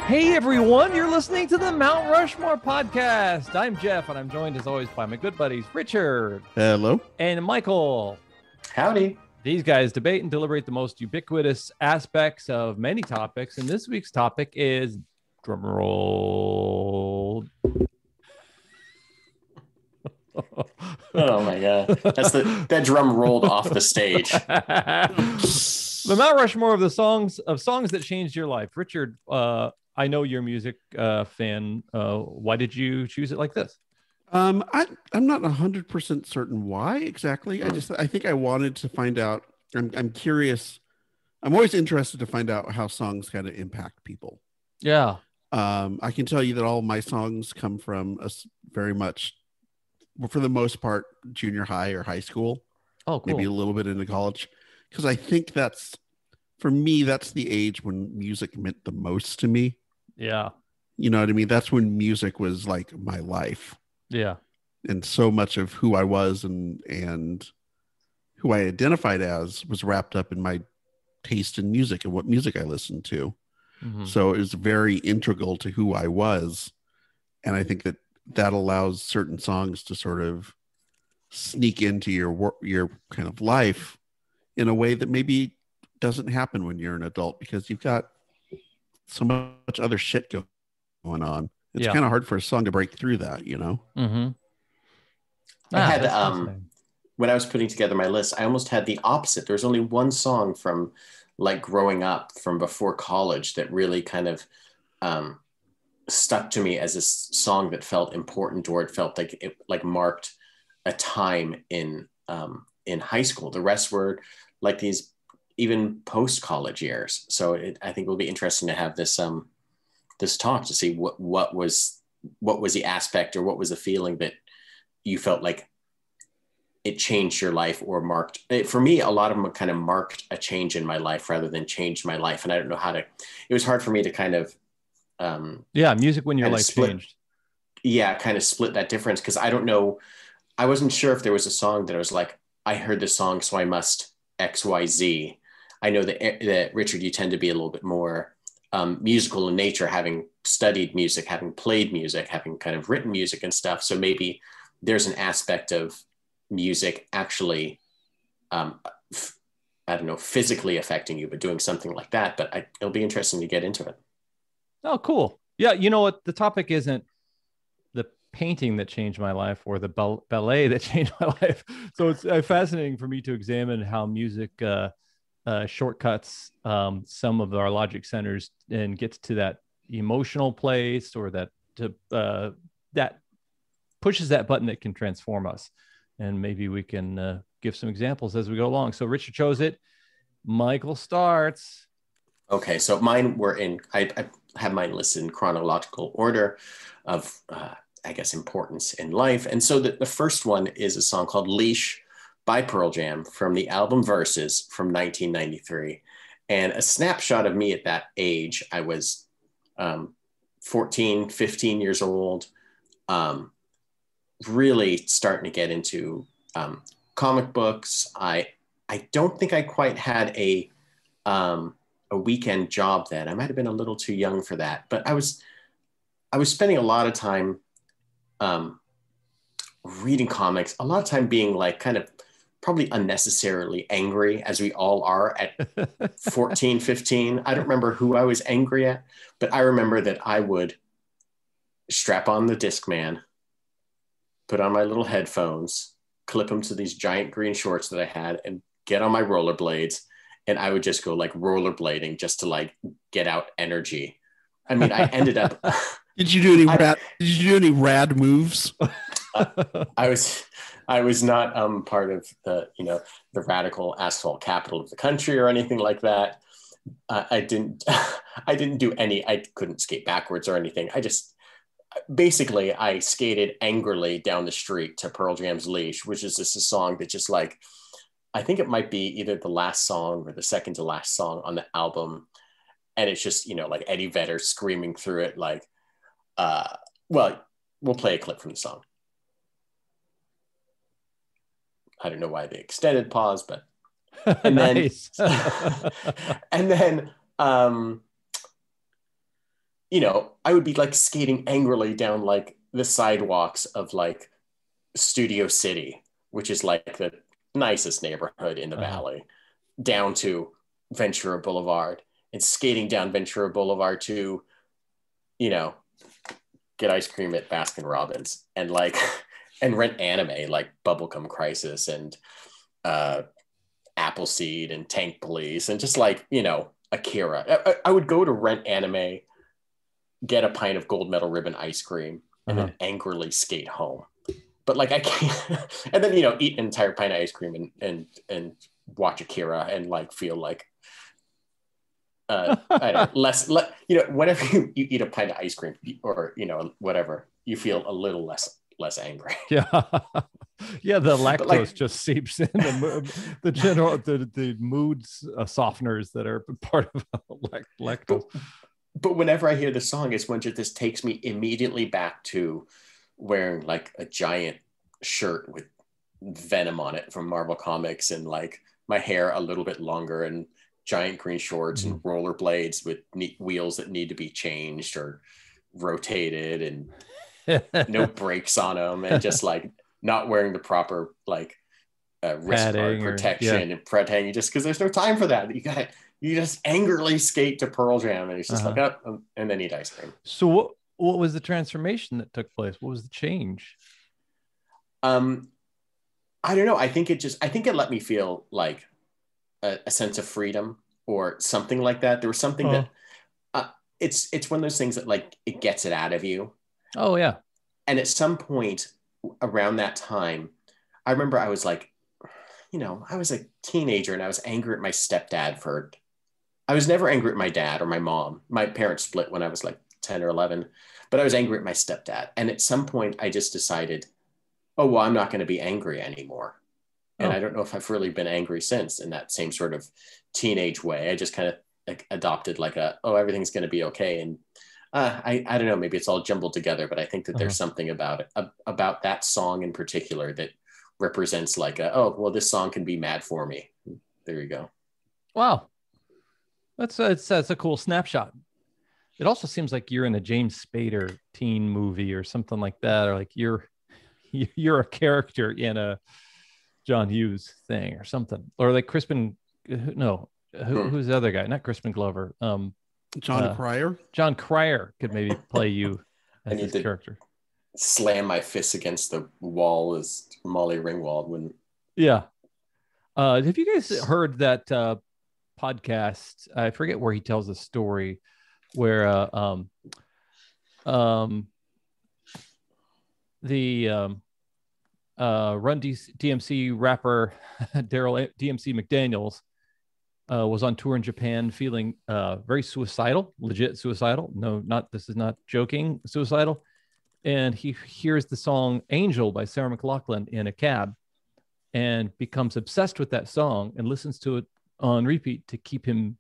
Hey everyone, you're listening to the Mount Rushmore podcast. I'm Jeff, and I'm joined as always by my good buddies Richard. Hello. And Michael. Howdy. These guys debate and deliberate the most ubiquitous aspects of many topics, and this week's topic is drumroll. Oh my god, that drum rolled off the stage. The Mount Rushmore of the songs that changed your life. Richard, I know you're a music fan. Why did you choose it like this? I'm not 100% certain why exactly. I think I wanted to find out. I'm curious. I'm always interested to find out how songs kind of impact people. Yeah. I can tell you that all my songs come from very much, for the most part, junior high or high school. Oh, cool. Maybe a little bit into college. Because I think for me, that's the age when music meant the most to me. Yeah. You know what I mean? That's when music was like my life. Yeah. And so much of who I was and who I identified as was wrapped up in my taste in music and what music I listened to. Mm-hmm. So it was very integral to who I was. And I think that allows certain songs to sort of sneak into your kind of life in a way that maybe doesn't happen when you're an adult, because you've got so much other shit going on. It's kind of hard for a song to break through that, you know? Mm-hmm. I had, when I was putting together my list, I almost had the opposite. There was only one song from like growing up from before college that really kind of stuck to me as a song that felt important, or it felt like it like marked a time in high school. The rest were like these even post-college years. So I think it will be interesting to have this this talk to see what was the aspect or what was the feeling that you felt like it changed your life or marked. For me, a lot of them kind of marked a change in my life rather than changed my life. And I don't know how to, it was hard for me to kind of, music when your life changed. Yeah. Kind of split that difference. Cause I don't know. I wasn't sure if there was a song that I was like, I heard this song, so I must X, Y, Z. I know that Richard, you tend to be a little bit more musical in nature, having studied music, having played music, having kind of written music and stuff. So maybe there's an aspect of music actually, I don't know, physically affecting you, but doing something like that. But it'll be interesting to get into it. Oh, cool. Yeah. You know what? The topic isn't the painting that changed my life or the ballet that changed my life. So it's fascinating for me to examine how music shortcuts some of our logic centers and gets to that emotional place, or that pushes that button that can transform us. And maybe we can give some examples as we go along. So Richard chose it. Michael starts. Okay, so mine were I have mine listed in chronological order of, I guess, importance in life. And so the first one is a song called Leash by Pearl Jam from the album Versus from 1993. And a snapshot of me at that age, I was 14, 15 years old, really starting to get into comic books. I don't think I quite had a weekend job then. I might've been a little too young for that, but I was spending a lot of time reading comics, a lot of time being like kind of probably unnecessarily angry, as we all are at 14, 15. I don't remember who I was angry at, but I remember that I would strap on the Discman, put on my little headphones, clip them to these giant green shorts that I had, and get on my rollerblades. And I would just go like rollerblading just to like get out energy. I mean, I ended up. Did you do any rad moves? I was not part of the radical asphalt capital of the country or anything like that. I didn't do any. I couldn't skate backwards or anything. Basically, I skated angrily down the street to Pearl Jam's Leash, which is just a song that just like, I think it might be either the last song or the second to last song on the album. And it's just, like Eddie Vedder screaming through it. Like, well, we'll play a clip from the song. I don't know why the extended pause, but, and nice. and then you know, I would be like skating angrily down like the sidewalks of like Studio City, which is like the nicest neighborhood in the valley, down to Ventura Boulevard, and skating down Ventura Boulevard to, you know, get ice cream at Baskin Robbins, and like and rent anime like Bubblegum Crisis and Appleseed and Tank Police, and just like, you know, Akira. I would go to rent anime, get a pint of Gold Medal Ribbon ice cream, and then angrily skate home. But like I can't, and then, you know, eat an entire pint of ice cream and watch Akira and like feel like I don't know, you know, whenever you eat a pint of ice cream or, you know, whatever, you feel a little less angry. Yeah. Yeah, the lactose like, just seeps in the general the moods softeners that are part of lactose. But whenever I hear the song, it's when this takes me immediately back to wearing like a giant shirt with Venom on it from Marvel Comics, and like my hair a little bit longer, and giant green shorts and rollerblades with wheels that need to be changed or rotated, and no brakes on them, and just like not wearing the proper like wrist guard protection and protecting, just because there's no time for that. You just angrily skate to Pearl Jam, and it's just like up, and then eat ice cream. So what was the transformation that took place? What was the change? I don't know. I think it let me feel like a sense of freedom or something like that. There was something that it's one of those things that like it gets it out of you. Oh yeah. And at some point around that time, I remember I was like, you know, I was a teenager and I was angry at my stepdad I was never angry at my dad or my mom. My parents split when I was like 10 or 11, but I was angry at my stepdad. And at some point I just decided, oh, well, I'm not going to be angry anymore. And I don't know if I've really been angry since in that same sort of teenage way. I just kind of like adopted like everything's going to be okay. And I don't know, maybe it's all jumbled together, but I think that there's something about it, about that song in particular, that represents like this song can be mad for me. There you go. Wow. That's a cool snapshot. It also seems like you're in a James Spader teen movie or something like that, or like you're a character in a John Hughes thing or something, or like Crispin. No, who's the other guy? Not Crispin Glover. John Cryer. John Cryer could maybe play you as his character. Slam my fist against the wall as Molly Ringwald when. Yeah. Have you guys heard that podcast? I forget where he tells a story where the Run DMC rapper Daryl DMC McDaniels was on tour in Japan, feeling very suicidal, legit suicidal. No, this is not joking, suicidal. And he hears the song Angel by Sarah McLachlan in a cab and becomes obsessed with that song and listens to it on repeat to keep him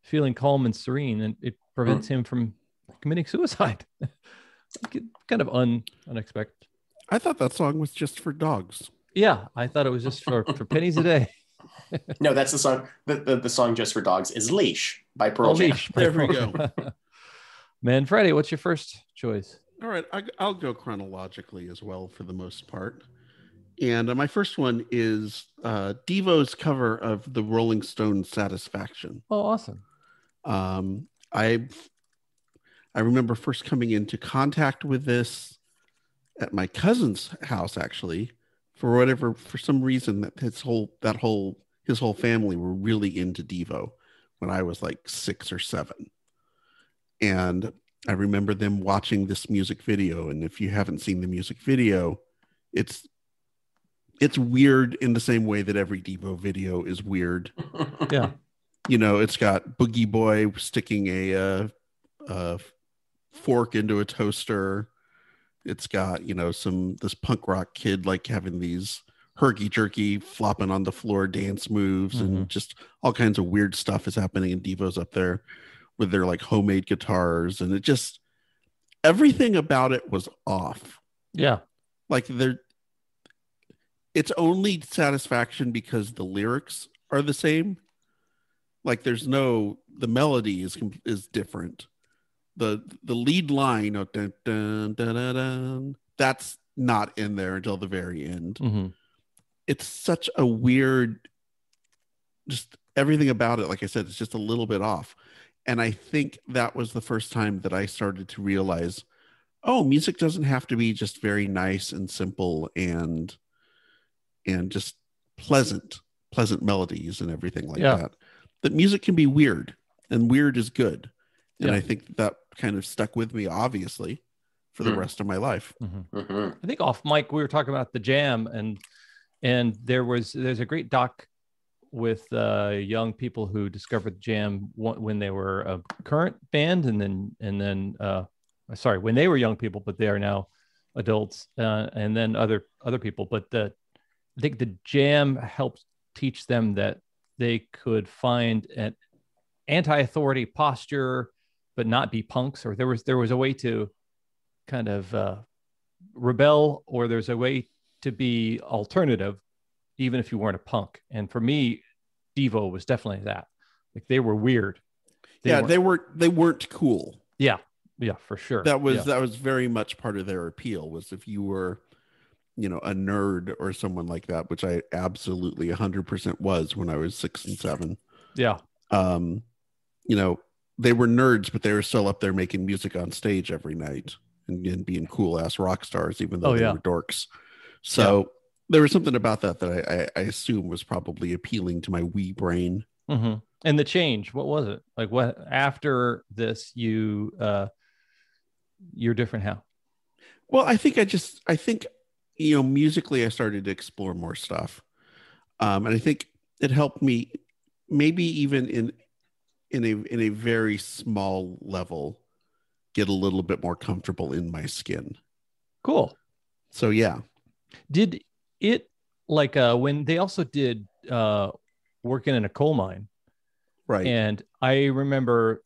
feeling calm and serene. And it prevents him from committing suicide. Kind of unexpected. I thought that song was just for dogs. Yeah, I thought it was just for pennies a day. No, that's the song. The song just for dogs is Leash by Pearl Jam. Leash. There we go. Man, Freddie, what's your first choice? All right, I'll go chronologically as well for the most part. And my first one is Devo's cover of the Rolling Stones' Satisfaction. Oh, awesome. I remember first coming into contact with this at my cousin's house, actually, for some reason that his whole family were really into Devo when I was like 6 or 7. And I remember them watching this music video. And if you haven't seen the music video, it's weird in the same way that every Devo video is weird. Yeah. You know, it's got Boogie Boy sticking a fork into a toaster. It's got, you know, this punk rock kid like having these herky jerky flopping on the floor dance moves, and just all kinds of weird stuff is happening. And Devo's up there with their like homemade guitars, and it just, everything about it was off. Yeah. Like it's only Satisfaction because the lyrics are the same. Like the melody is different, the lead line of dun, dun, dun, dun, dun, that's not in there until the very end. Mm-hmm. It's such a weird, just everything about it, like I said, it's just a little bit off. And I think that was the first time that I started to realize, oh, music doesn't have to be just very nice and simple and just pleasant melodies and everything like that. That music can be weird, and weird is good. And I think that kind of stuck with me, obviously, for the rest of my life. Mm-hmm. Mm-hmm. I think off mic we were talking about the Jam, and there's a great doc with young people who discovered the Jam when they were a current band, and then when they were young people, but they are now adults, and then other people. But I think the Jam helped teach them that they could find an anti-authority posture, but not be punks. Or there was a way to kind of rebel, or there's a way to be alternative, even if you weren't a punk. And for me, Devo was definitely that. Like, they were weird. They weren't cool. Yeah, for sure. That was very much part of their appeal, was if you were, a nerd or someone like that, which I absolutely 100% was when I was 6 and 7. Yeah. They were nerds, but they were still up there making music on stage every night and being cool ass rock stars, even though they were dorks. So there was something about that I assume was probably appealing to my wee brain. Mm-hmm. And the change, what was it? Like, what after this you're different how? Well, I think musically I started to explore more stuff. And I think it helped me maybe even in a very small level get a little bit more comfortable in my skin. Cool. So yeah. Did it, like, when they also did working in a coal mine, right? And I remember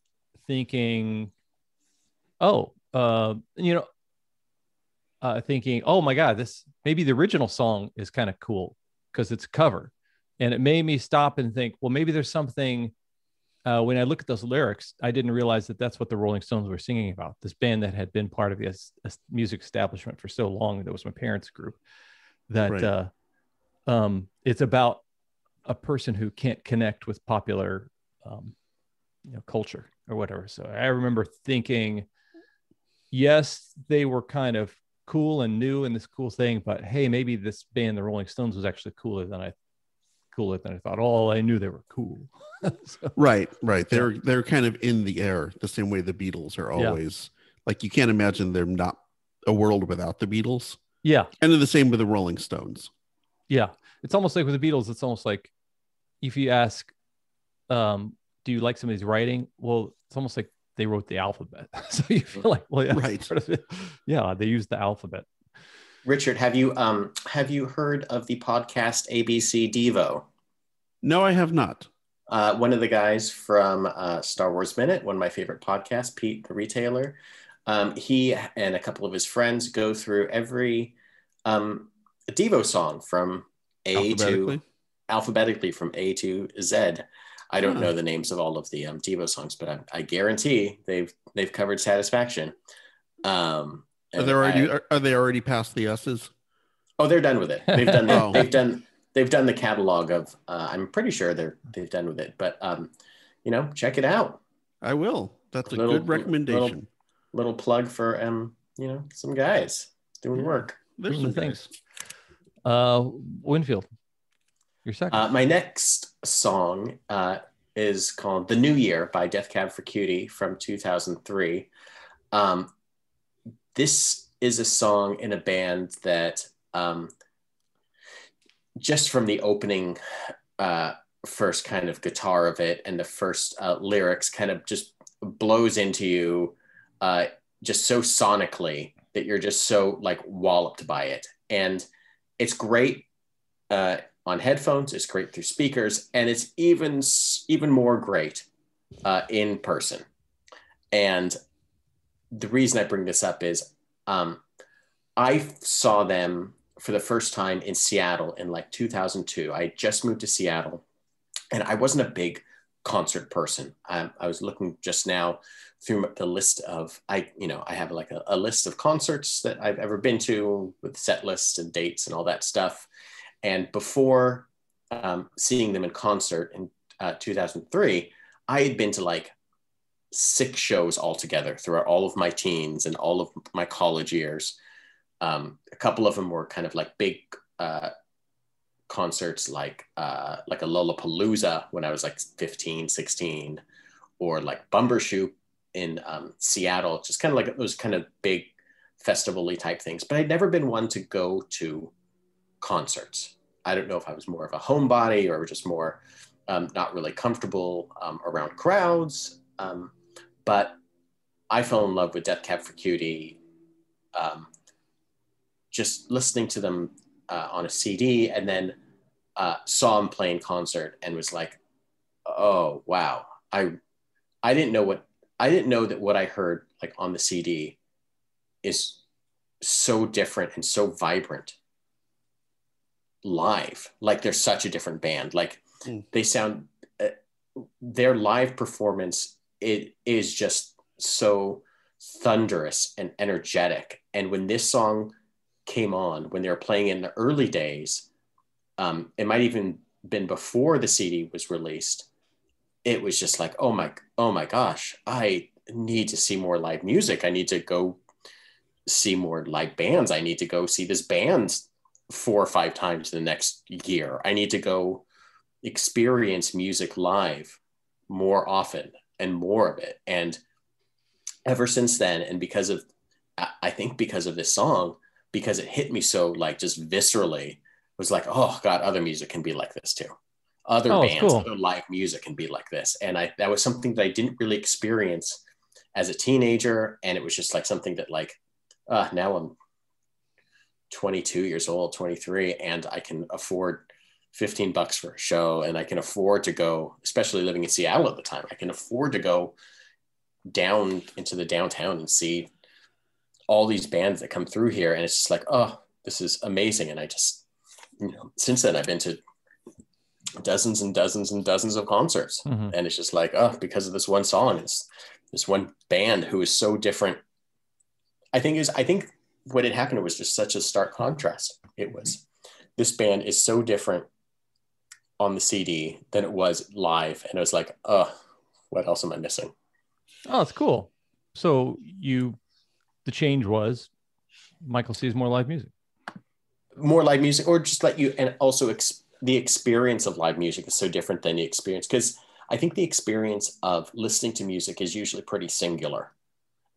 thinking, thinking, oh my God, this maybe the original song is kind of cool because it's a cover. And it made me stop and think, well, maybe there's something. When I look at those lyrics, I didn't realize that that's what the Rolling Stones were singing about. This band that had been part of the music establishment for so long. That was my parents' group. That it's about a person who can't connect with popular culture or whatever. So I remember thinking, yes, they were kind of cool and new in this cool thing, but hey, maybe this band, the Rolling Stones, was actually cooler than I thought. Oh, I knew they were cool. So, right. They're kind of in the air, the same way the Beatles are always. Like, you can't imagine them not a world without the Beatles. Yeah. And then the same with the Rolling Stones. Yeah. It's almost like with the Beatles, it's almost like if you ask, do you like somebody's writing? Well, it's almost like they wrote the alphabet. So you feel like, well, yeah, right. Sort of, yeah, they used the alphabet. Richard, have you heard of the podcast ABC Devo? No, I have not. One of the guys from Star Wars Minute, one of my favorite podcasts, Pete the Retailer, he and a couple of his friends go through every Devo song from alphabetically from A to Z. I don't know the names of all of the Devo songs, but I guarantee they've covered Satisfaction. Are they already past the S's? Oh, they're done with it. They've done they've done the catalog of. I'm pretty sure they've done with it. But check it out. I will. That's a good recommendation. Little plug for some guys doing work. There's some things. Winfield, your second. My next song is called "The New Year" by Death Cab for Cutie from 2003. This is a song in a band that just from the opening first kind of guitar of it and the first lyrics kind of just blows into you just so sonically that you're just so like walloped by it. And it's great on headphones, it's great through speakers, and it's even more great in person. And the reason I bring this up is I saw them for the first time in Seattle in like 2002. I just moved to Seattle, and I wasn't a big concert person. I was looking just now through the list of, I have like a list of concerts that I've ever been to with set lists and dates and all that stuff. And before seeing them in concert in 2003, I had been to like 6 shows altogether throughout all of my teens and all of my college years. A couple of them were kind of like big concerts, like a Lollapalooza when I was like 15, 16, or like Bumbershoot in Seattle, just kind of like those kind of big festival-y type things. But I'd never been one to go to concerts. I don't know if I was more of a homebody or just more not really comfortable around crowds. But I fell in love with Death Cab for Cutie, just listening to them on a CD, and then saw them play in concert and was like, oh, wow. I didn't know that what I heard like on the CD is so different and so vibrant live. Like they're such a different band. Like they sound, their live performance, it is just so thunderous and energetic. And when this song came on, when they were playing in the early days, it might even been before the CD was released, it was just like, oh my gosh, I need to see more live music. I need to go see more live bands. I need to go see this band 4 or 5 times the next year. I need to go experience music live more often and more of it. And ever since then, and I think because of this song, because it hit me so like just viscerally, was like, oh God, other music can be like this too. Other bands, cool. Other live music can be like this. And that was something that I didn't really experience as a teenager. And it was just like something that like, now I'm 22 years old, 23, and I can afford $15 for a show. And I can afford to go, especially living in Seattle at the time, I can afford to go down into the downtown and see all these bands that come through here. And it's just like, oh, this is amazing. And I just, since then I've been to dozens and dozens and dozens of concerts. Mm-hmm. And it's just like, oh, because of this one song, it's this one band who is so different. I think what had happened was just such a stark contrast. It was, this band is so different on the CD than it was live. And it was like, oh, what else am I missing? Oh, it's cool. So the change was Michael sees more live music, or just let you, and also the experience of live music is so different than the experience. Because I think the experience of listening to music is usually pretty singular.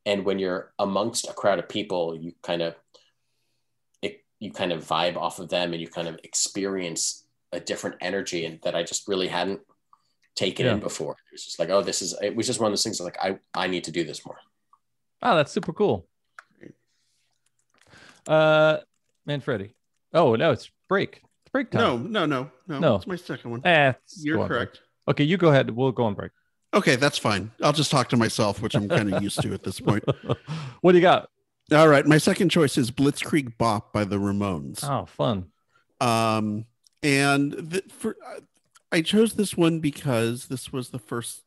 And when you're amongst a crowd of people, you kind of vibe off of them, and you kind of experience a different energy, and that I just really hadn't taken in before. It was just like, oh, it was just one of those things like, I need to do this more. Oh, that's super cool. Manfredi. Oh, no, it's break. It's break time. No. It's my second one. You're correct. Break. Okay, you go ahead. We'll go on break. Okay, that's fine. I'll just talk to myself, which I'm kind of used to at this point. What do you got? All right, my second choice is Blitzkrieg Bop by the Ramones. Oh, fun. I chose this one because this was the first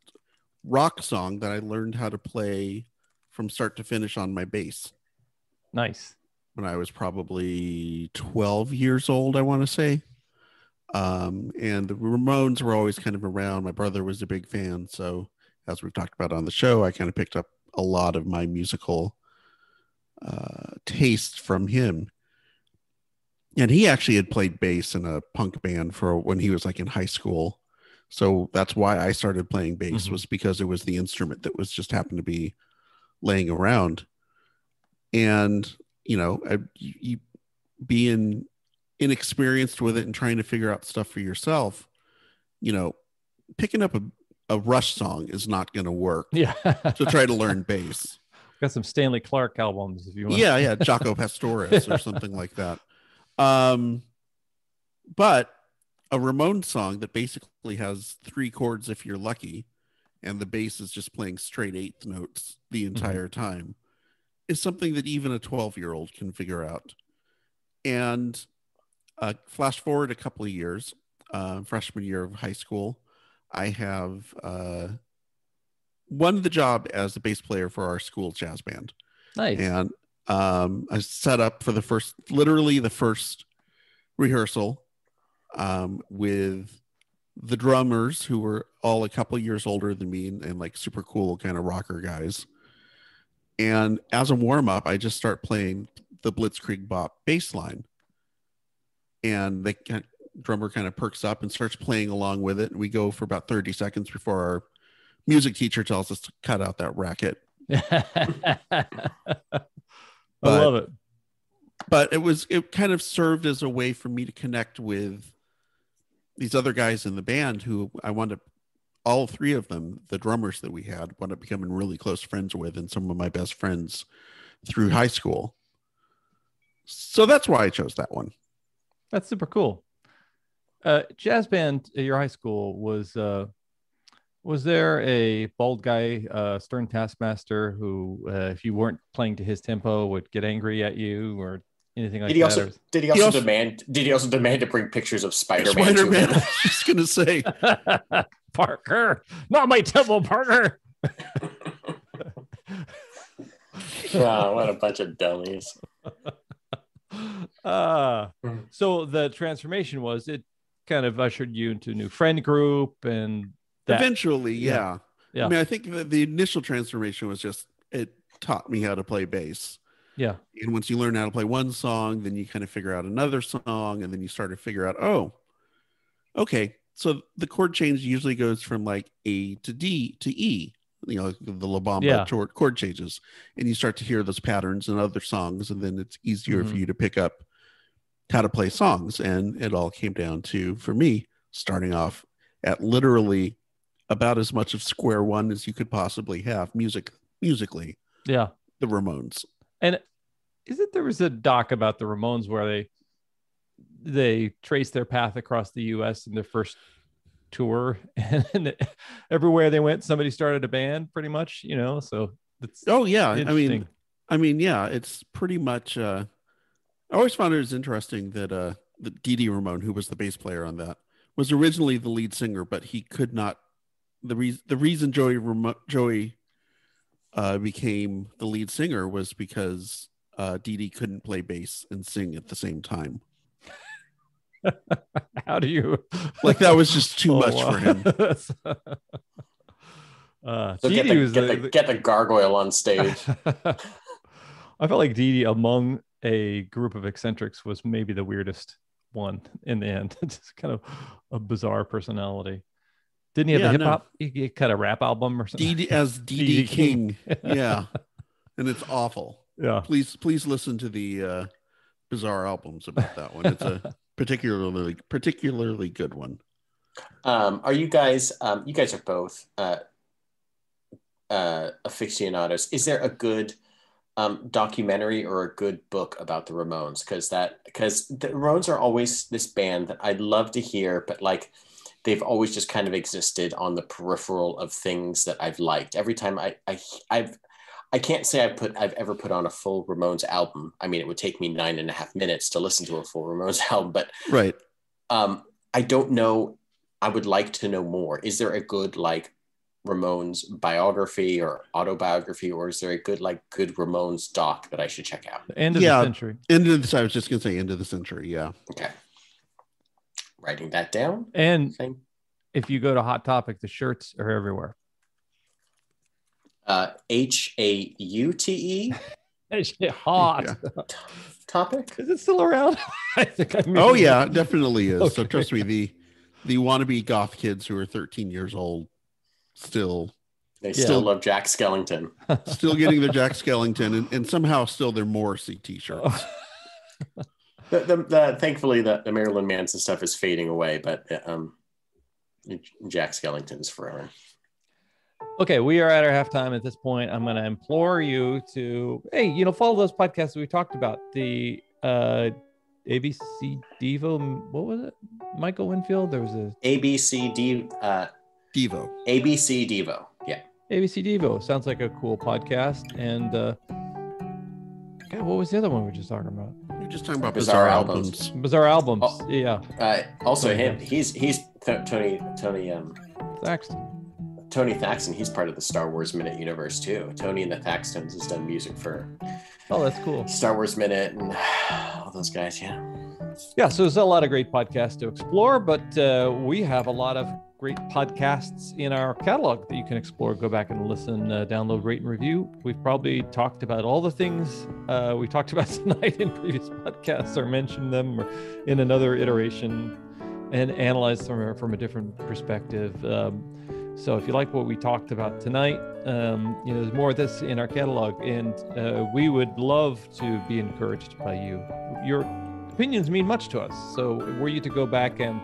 rock song that I learned how to play from start to finish on my bass. Nice. When I was probably 12 years old, I want to say. And the Ramones were always kind of around. My brother was a big fan. So as we've talked about on the show, I kind of picked up a lot of my musical taste from him. And he actually had played bass in a punk band for when he was like in high school. So that's why I started playing bass, was because it was the instrument that was just happened to be laying around. And, you being inexperienced with it and trying to figure out stuff for yourself, picking up a Rush song is not going to work. Yeah. To try to learn bass. Got some Stanley Clark albums if you want. Yeah, Jaco Pastorius or something like that. But a Ramones song that basically has 3 chords if you're lucky, and the bass is just playing straight 8th notes the entire time, is something that even a 12-year-old can figure out. And flash forward a couple of years, freshman year of high school, I have won the job as the bass player for our school jazz band. Nice. And I set up for the first rehearsal with the drummers, who were all a couple years older than me and like super cool kind of rocker guys. And as a warm-up, I just start playing the Blitzkreig bop bass line. And the drummer kind of perks up and starts playing along with it. And we go for about 30 seconds before our music teacher tells us to cut out that racket. I love it. But it kind of served as a way for me to connect with these other guys in the band who I wound up, all three of them, the drummers that we had, wound up becoming really close friends with, and some of my best friends through high school. So that's why I chose that one. That's super cool. Jazz band at your high school, was there a bald guy, stern taskmaster, who, if you weren't playing to his tempo, would get angry at you or anything like that? Did he also demand to bring pictures of Spider-Man? Spider-Man. I was just gonna say, Parker, not my tempo, Parker. Wow, what a bunch of dummies. So the transformation was, it kind of ushered you into a new friend group, and eventually, yeah. I mean, I think the initial transformation was just, it taught me how to play bass. Yeah. And once you learn how to play one song, then you kind of figure out another song, and then you start to figure out, oh, okay, so the chord change usually goes from like A to D to E, you know, the La Bamba chord changes, and you start to hear those patterns in other songs, and then it's easier for you to pick up how to play songs. And it all came down to, for me, starting off at literally about as much of square one as you could possibly have musically. Yeah. The Ramones. And there was a doc about the Ramones where they traced their path across the US in their first tour, and everywhere they went, somebody started a band, pretty much, you know. So it's I mean, yeah, it's pretty much I always found it was interesting that the Dee Ramone, who was the bass player on that, was originally the lead singer, but he could not. The reason Joey became the lead singer was because Dee couldn't play bass and sing at the same time. How do you like, that was just too much for him. So get the gargoyle on stage. I felt like Dee among a group of eccentrics was maybe the weirdest one in the end. Just kind of a bizarre personality. Didn't he have the hip hop? He cut a rap album or something. Dee King. Yeah, and it's awful. Yeah, please listen to the bizarre albums about that one. It's a particularly good one. Are you guys? You guys are both aficionados. Is there a good documentary or a good book about the Ramones? Because the Ramones are always this band that I'd love to hear, but like, they've always just kind of existed on the peripheral of things that I've liked. Every time I can't say I've ever put on a full Ramones album. I mean, it would take me 9.5 minutes to listen to a full Ramones album, but right. I don't know. I would like to know more. Is there a good like Ramones biography or autobiography, or is there a good Ramones doc that I should check out? End of the century. I was just gonna say end of the century. Yeah. Okay. Writing that down. And if you go to Hot Topic, the shirts are everywhere. HAUTE. Hot Topic. Is it still around? I think it definitely is. Okay. So trust me, the wannabe goth kids who are 13 years old still love Jack Skellington. Still getting their Jack Skellington, and somehow still their Morrissey t-shirts. Thankfully, the Marilyn Manson stuff is fading away, but Jack Skellington's forever. Okay, we are at our halftime at this point. I'm going to implore you to, follow those podcasts that we talked about. The ABC Devo, what was it? Michael Winfield? There was a... Devo. ABC Devo, yeah. ABC Devo. Sounds like a cool podcast. And what was the other one we were just talking about? We're just talking about bizarre albums. Bizarre albums, yeah. Also him. He's Tony Thaxton. Tony Thaxton, he's part of the Star Wars Minute universe too. Tony and the Thaxtons has done music for that's cool. Star Wars Minute and all those guys, Yeah, so there's a lot of great podcasts to explore, but we have a lot of great podcasts in our catalog that you can explore. Go back and listen, download, rate, and review. We've probably talked about all the things we talked about tonight in previous podcasts, or mentioned them or in another iteration, and analyzed them from a different perspective. So if you like what we talked about tonight, there's more of this in our catalog, and we would love to be encouraged by you. Your opinions mean much to us. So were you to go back and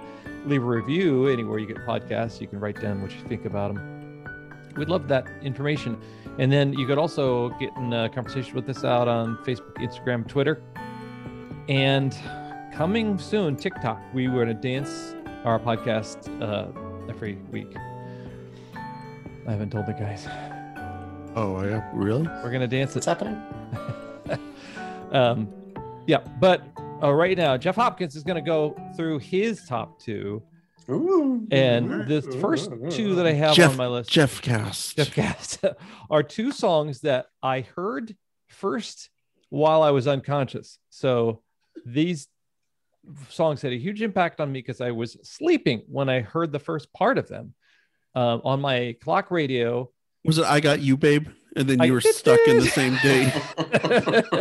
leave a review anywhere you get podcasts, you can write down what you think about them. We'd love that information. And then you could also get in a conversation with us out on Facebook, Instagram, Twitter, and coming soon, TikTok. We were going to dance our podcast every week. I haven't told the guys. Oh, yeah, really? We're going to dance it. What's happening? But right now, Jeff Hopkins is going to go through his top 2. Ooh. And the first 2 that I have on my list, Jeff Cast, are 2 songs that I heard first while I was unconscious. So these songs had a huge impact on me because I was sleeping when I heard the first part of them. On my clock radio. Was it I Got You, Babe? And then you were stuck in the same day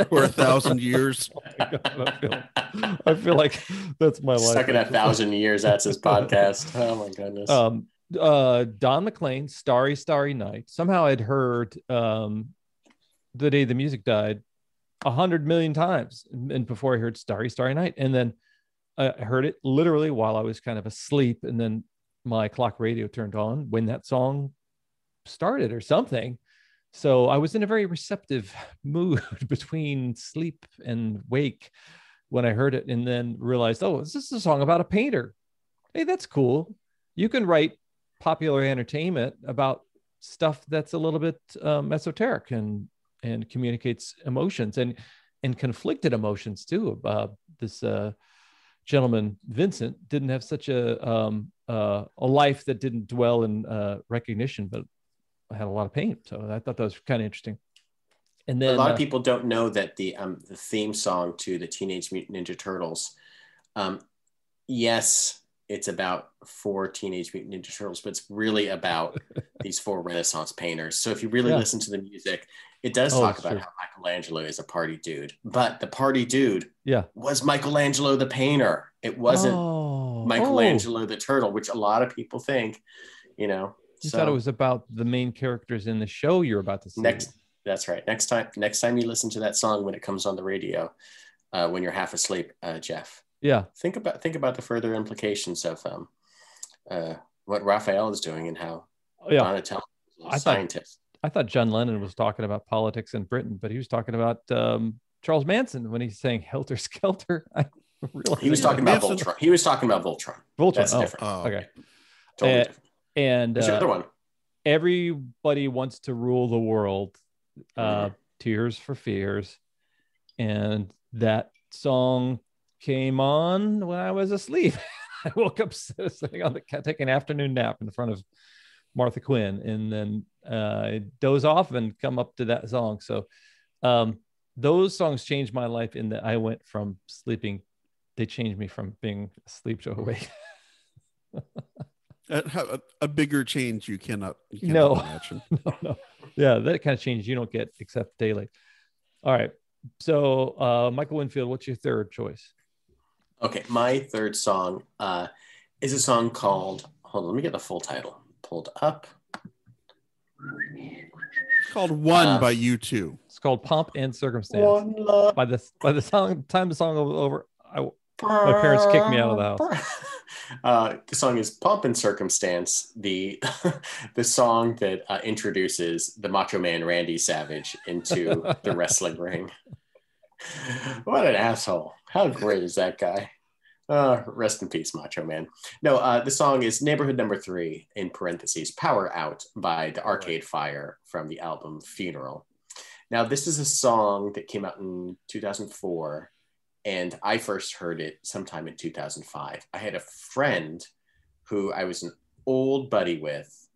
for 1,000 years. Oh my God, I feel like that's my life. Stuck in 1,000 years. That's his podcast. Oh my goodness. Don McLean, Starry, Starry Night. Somehow I'd heard The Day the Music Died 100 million times. And before I heard Starry, Starry Night. And then I heard it literally while I was kind of asleep. And then my clock radio turned on when that song started or something. So I was in a very receptive mood between sleep and wake when I heard it, and then realized, oh, this is a song about a painter. Hey, that's cool. You can write popular entertainment about stuff that's a little bit esoteric and communicates emotions and conflicted emotions too. This gentleman, Vincent, didn't have such a life that didn't dwell in recognition, but had a lot of pain. So I thought that was kind of interesting. And then a lot of people don't know that the theme song to the Teenage Mutant Ninja Turtles, yes, it's about 4 Teenage Mutant Ninja Turtles, but it's really about these 4 Renaissance painters. So if you really listen to the music, it does talk about how Michelangelo is a party dude, but the party dude was Michelangelo the painter. It wasn't Michelangelo the turtle, which a lot of people think, You thought it was about the main characters in the show you're about to see. That's right. Next time you listen to that song when it comes on the radio, when you're half asleep, Jeff. Yeah. Think about the further implications of what Raphael is doing and how Donatello is a scientist. I thought John Lennon was talking about politics in Britain, but he was talking about Charles Manson when he's saying Helter Skelter. He was talking about Voltron. He was talking about Voltron. That's different. Okay. Totally different. And the other one. Everybody wants to rule the world. Tears for Fears. And that song came on when I was asleep. I woke up sitting on taking an afternoon nap in front of Martha Quinn, and then I doze off and come up to that song. So those songs changed my life in that I went from sleeping. They changed me from being asleep to awake. A bigger change you cannot imagine. No. Yeah, that kind of change you don't get except daily. All right. So Michael Winfield, what's your third choice? Okay, my third song is a song called, hold on, let me get the full title pulled up. It's called One by U2. It's called Pomp and Circumstance. By the time the song was over, my parents kicked me out of the house. The song is Pomp and Circumstance, the song that introduces the Macho Man Randy Savage into the wrestling ring. What an asshole. How great is that guy? Rest in peace, Macho Man. No, the song is Neighborhood Number 3, in parentheses, Power Out by the Arcade Fire from the album Funeral. Now, this is a song that came out in 2004, and I first heard it sometime in 2005. I had a friend who I was an old buddy with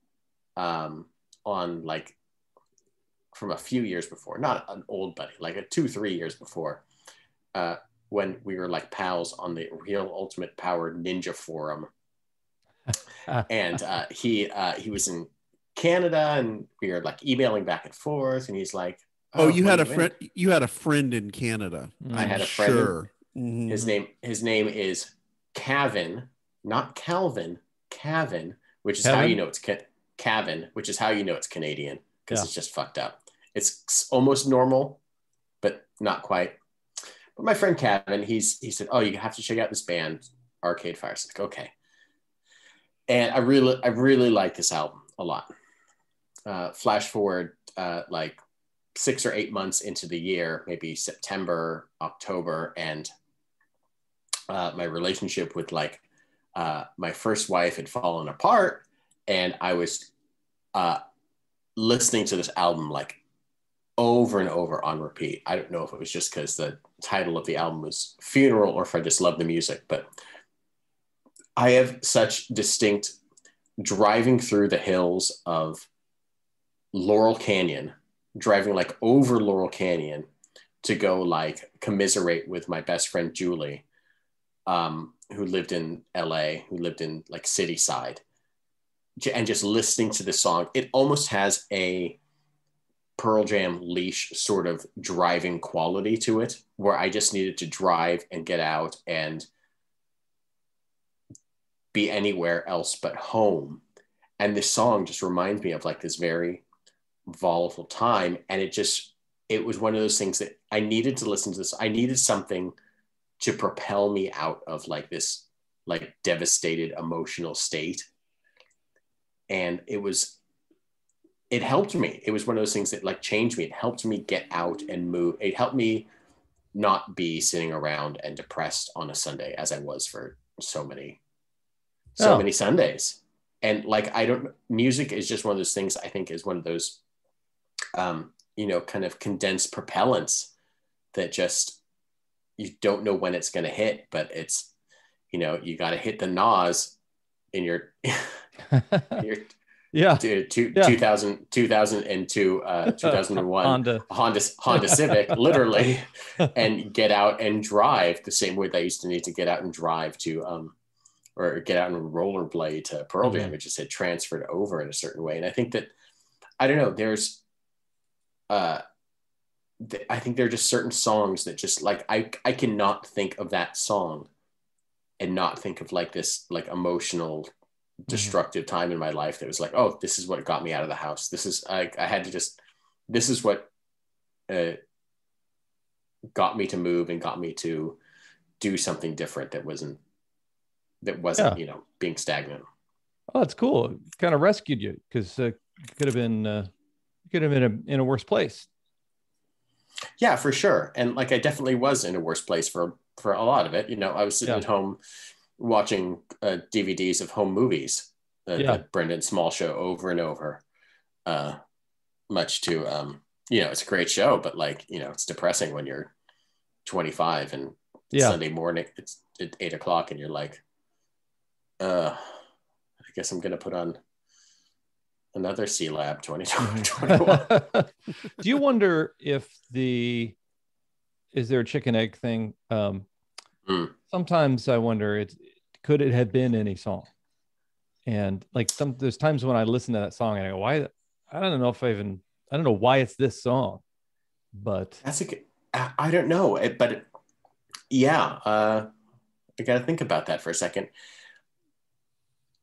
on like from a few years before, not an old buddy, like a 2-3 years before, when we were like pals on the Real Ultimate Power Ninja forum. And he was in Canada, and we were like emailing back and forth, and he's like, oh, you had a friend. You had a friend in Canada. I had a friend. Sure. His name is Kevin, not Calvin. Kevin, which is how you know it's Kevin, which is how you know it's Canadian, because it's just fucked up. It's almost normal, but not quite. But my friend Kevin, he said, "Oh, you have to check out this band, Arcade Fire." It's like, okay. And I really like this album a lot. Flash forward like 6 or 8 months into the year, maybe September, October, and my relationship with like my first wife had fallen apart, and I was listening to this album like over and over on repeat. I don't know if it was just because the title of the album was Funeral or if I just love the music, but I have such distinct driving through the hills of Laurel Canyon, driving like over Laurel Canyon to go like commiserate with my best friend Julie, who lived in LA, who lived in like city side, and just listening to the song. It almost has a Pearl Jam Leash sort of driving quality to it, where I just needed to drive and get out and be anywhere else but home. And this song just reminds me of like this very volatile time. And it was one of those things that I needed to listen to this. I needed something to propel me out of like this like devastated emotional state. And it helped me. It was one of those things that like changed me. It helped me get out and move. It helped me not be sitting around and depressed on a Sunday, as I was for so many Sundays. And like, music is just one of those things I think is one of those, kind of condensed propellants that just, you don't know when it's going to hit, but it's, you got to hit the NOS in your, 2002, 2001 Honda Civic, literally, and get out and drive the same way that I used to need to get out and drive to, or get out and rollerblade to Pearl Jam. It just had transferred over in a certain way. And I think that, I don't know, there's, I think there are just certain songs that just like, I cannot think of that song and not think of like this, like emotional, destructive time in my life that was like, oh, this is what got me out of the house. This is, I had to just, this is what got me to move and got me to do something different that wasn't, being stagnant. Oh, that's cool. It kind of rescued you, because you could have been in a worse place. Yeah, for sure. And like, I definitely was in a worse place for a lot of it. I was sitting at home watching DVDs of home movies, the Brendan Small show over and over, much to, it's a great show, but like, it's depressing when you're 25 and Sunday morning, it's at 8:00 and you're like, I guess I'm going to put on another C-Lab 2021. Do you wonder if is there a chicken egg thing? Sometimes I wonder, could it have been any song? And like there's times when I listen to that song and I go, why? I don't know why it's this song, but I don't know. I got to think about that for a second.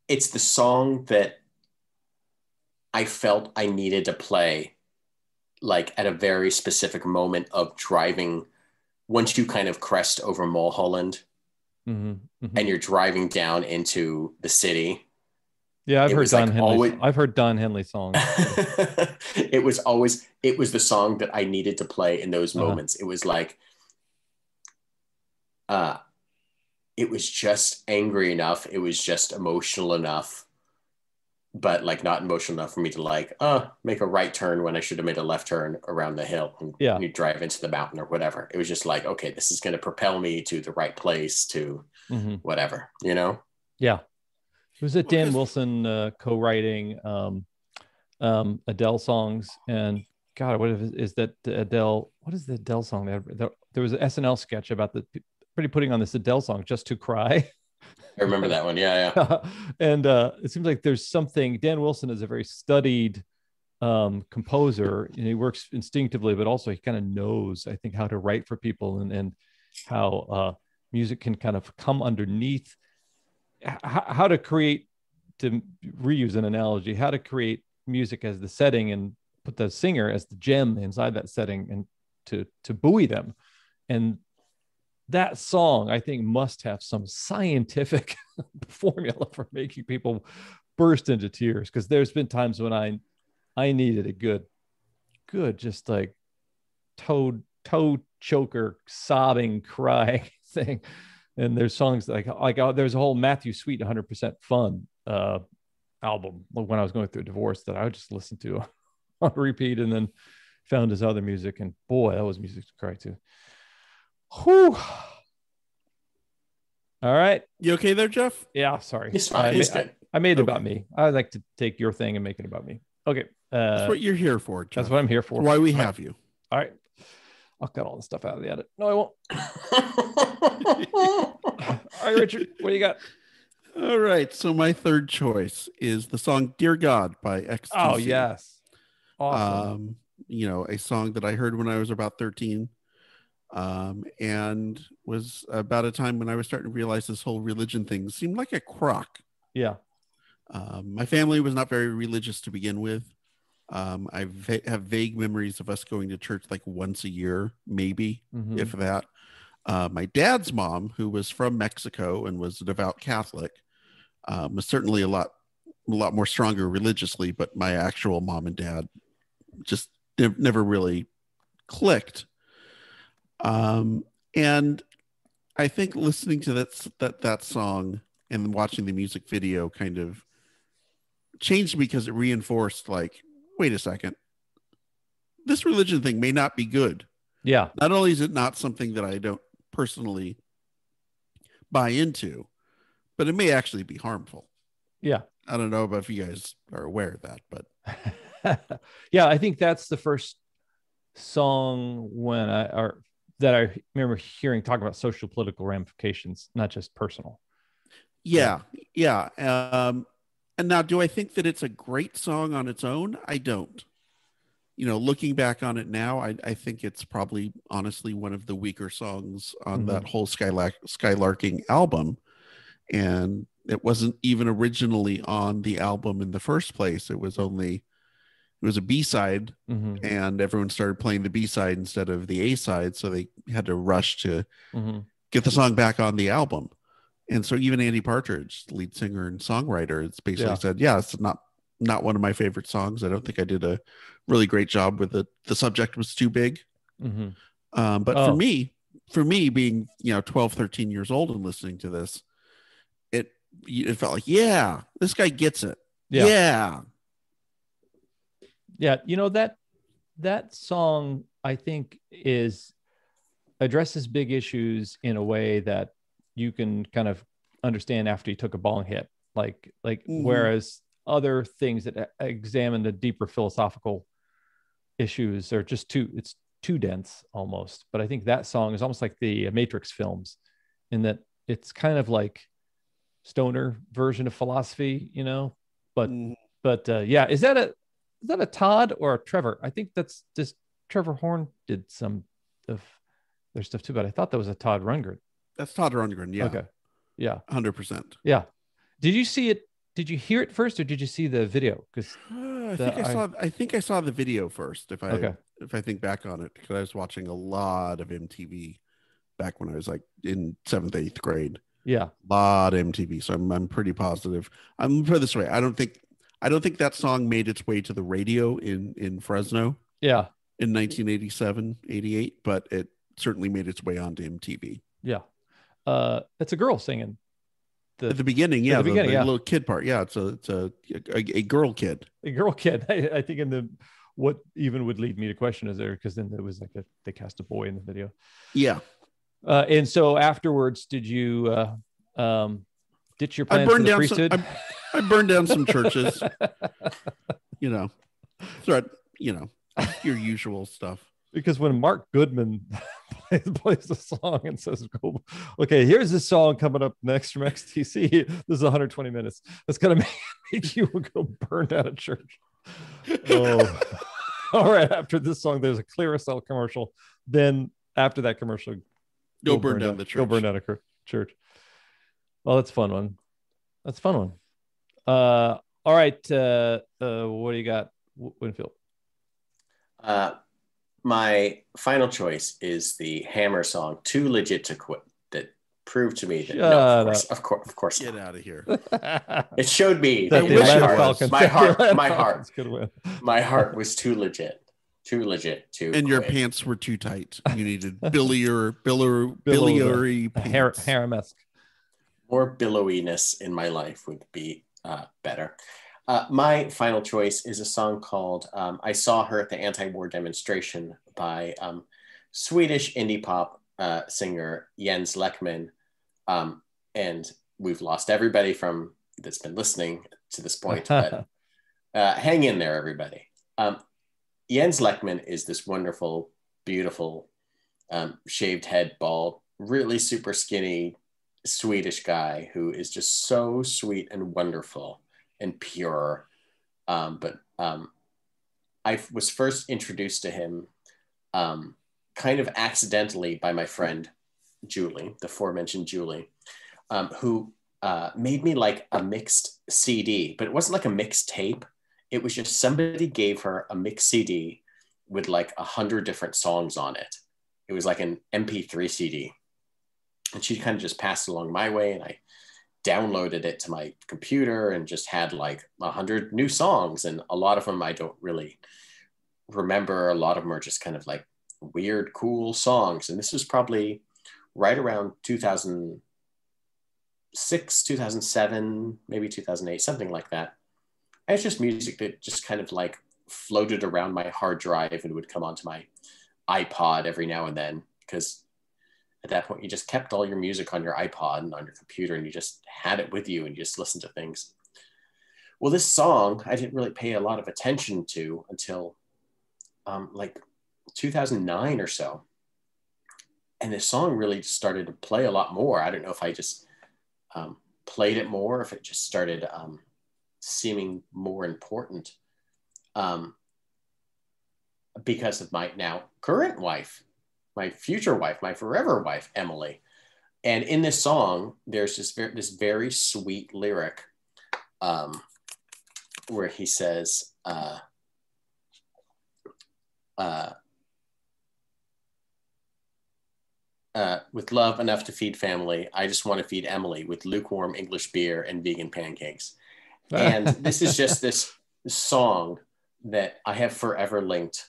It's the song that I felt I needed to play, like at a very specific moment of driving. Once you kind of crest over Mulholland and you're driving down into the city. Yeah, I've heard Don Henley songs. It was the song that I needed to play in those moments. It was like, it was just angry enough. It was just emotional enough, but like not emotional enough for me to like, make a right turn when I should have made a left turn around the hill and you drive into the mountain or whatever. It was just like, okay, this is going to propel me to the right place to whatever, Yeah. Was it Dan Wilson co-writing Adele songs? And God, what is that Adele? What is the Adele song? There was an SNL sketch about putting on this Adele song, "Just to Cry." I remember that one. Yeah. And it seems like there's something. Dan Wilson is a very studied composer, and he works instinctively, but also he kind of knows, I think, how to write for people, and how music can kind of come underneath. How to create, to reuse an analogy, how to create music as the setting and put the singer as the gem inside that setting, and to buoy them. And that song, I think, must have some scientific formula for making people burst into tears, because there's been times when I needed a good just like toe choker sobbing cry thing. And there's songs like there's a whole Matthew Sweet 100% Fun album when I was going through a divorce that I would just listen to on repeat, and then found his other music, and boy, that was music to cry to. Whew. All right. You okay there, Jeff? Yeah, sorry. It's fine. It's good. I made it about me. I like to take your thing and make it about me. Okay. That's what you're here for, Jeff. That's what I'm here for. That's why we have you. All right. I'll cut all the stuff out of the edit. No, I won't. All right, Richard, what do you got? All right. So my third choice is the song "Dear God" by XTC. Oh, yes. Awesome. A song that I heard when I was about 13. And was about a time when I was starting to realize this whole religion thing seemed like a crock. Yeah. My family was not very religious to begin with. I have vague memories of us going to church like once a year, maybe, if that. My dad's mom, who was from Mexico and was a devout Catholic, was certainly a lot more stronger religiously, but my actual mom and dad just never really clicked. And I think listening to that song and watching the music video kind of changed me, because it reinforced, like, wait a second, this religion thing may not be good. Yeah. Not only is it not something that I don't personally buy into, but it may actually be harmful. Yeah. I don't know if you guys are aware of that, but yeah, I think that's the first song that I remember hearing talk about social political ramifications, not just personal. Yeah. And now, do I think that it's a great song on its own? I don't. Looking back on it now, I think it's probably honestly one of the weaker songs on that whole Skylarking album. And it wasn't even originally on the album in the first place. It was a B-side, and everyone started playing the B-side instead of the A-side. So they had to rush to get the song back on the album. And so even Andy Partridge, lead singer and songwriter, it's basically said, it's not one of my favorite songs. I don't think I did a really great job with it. The subject was too big. But for me being, 12, 13 years old and listening to this, it felt like, this guy gets it. Yeah. That song, I think, addresses big issues in a way that you can kind of understand after you took a bong hit, like whereas other things that examine the deeper philosophical issues are just too dense almost. But I think that song is almost like the Matrix films, in that it's kind of like stoner version of philosophy, but is that a Todd or a Trevor? I think that's just Trevor Horn did some of their stuff too, but I thought that was a Todd Rundgren. That's Todd Rundgren. Yeah. Okay. Yeah. 100%. Yeah. Did you see it? Did you hear it first, or did you see the video? Because I think I saw the video first. If I think back on it, because I was watching a lot of MTV back when I was like in 7th, 8th grade. Yeah. A lot of MTV. So I'm pretty positive. I'm put it this way. I don't think that song made its way to the radio in Fresno. Yeah. In 1987, 88, but it certainly made its way onto MTV. Yeah. It's a girl singing. At the beginning, the little kid part. Yeah, it's a girl kid. A girl kid. I think what even would lead me to question is there, because then there was like they cast a boy in the video. Yeah. And so afterwards, did you ditch your plans for the priesthood? I burned down some churches. You know, threat. You know, your usual stuff. Because when Mark Goodman plays the song and says, "Go, okay, here's this song coming up next from XTC. This is 120 minutes. That's gonna make you go burn down a church." Oh, all right. After this song, there's a Clearasil commercial. Then after that commercial, Go burn down the church. Go burn down a church. Well, that's a fun one. That's a fun one. All right. What do you got, Winfield? My final choice is the Hammer song "Too Legit to Quit," that proved to me that of course, get out of here. It showed me that my heart was too legit to. And your pants were too tight. You needed biliary pants. Harem-esque. More billowiness in my life would be better. My final choice is a song called I Saw Her at the Anti-War Demonstration by Swedish indie pop singer Jens Lekman. And we've lost everybody that's been listening to this point, but hang in there, everybody. Jens Lekman is this wonderful, beautiful, shaved head, bald, really super skinny Swedish guy who is just so sweet and wonderful and pure. But I was first introduced to him kind of accidentally by my friend Julie, the aforementioned Julie, who made me like a mixed CD, but it wasn't like a mixed tape. It was just somebody gave her a mixed CD with like 100 different songs on it. It was like an MP3 CD. And she kind of just passed it along my way, and I downloaded it to my computer and just had like 100 new songs. And a lot of them I don't really remember. A lot of them are just kind of like weird, cool songs. And this was probably right around 2006, 2007, maybe 2008, something like that. And it's just music that just kind of like floated around my hard drive and would come onto my iPod every now and then, because at that point you just kept all your music on your iPod and on your computer, and you just had it with you and you just listened to things. Well, this song I didn't really pay a lot of attention to until like 2009 or so. And this song really started to play a lot more. I don't know if I just played it more, if it just started seeming more important because of my now current wife, my future wife, my forever wife, Emily. And in this song, there's this very sweet lyric where he says, with love enough to feed family, I just want to feed Emily with lukewarm English beer and vegan pancakes. And this is just this song that I have forever linked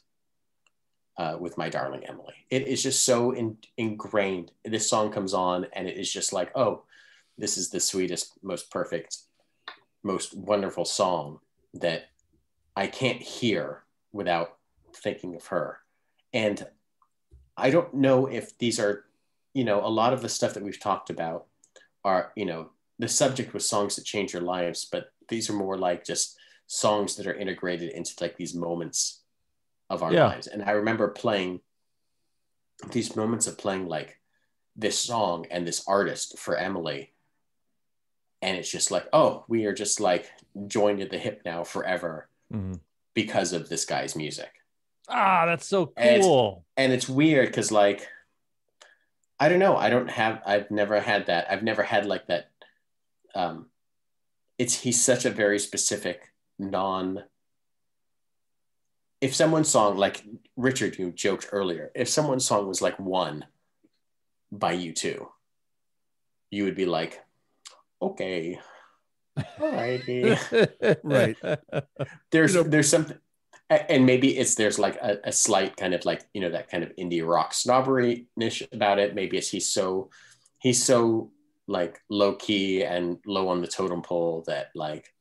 with my darling Emily. It is just so ingrained. This song comes on and it is just like, oh, this is the sweetest, most perfect, most wonderful song that I can't hear without thinking of her. And I don't know if these are, a lot of the stuff that we've talked about are, the subject was songs that change your lives, but these are more like just songs that are integrated into like these moments of our lives. And I remember playing these moments of playing like this song and this artist for Emily. And it's just like, oh, we are just like joined at the hip now forever because of this guy's music. Ah, that's so cool. And it's weird because like, I don't know. I've never had that. I've never had like that. He's such a very specific if someone's song, like Richard, you joked earlier, if someone's song was like One by U2, you would be like, okay, all righty. Right. There's something, and maybe there's like a slight kind of like, that kind of indie rock snobbery-ish about it. Maybe he's so like low key and low on the totem pole that like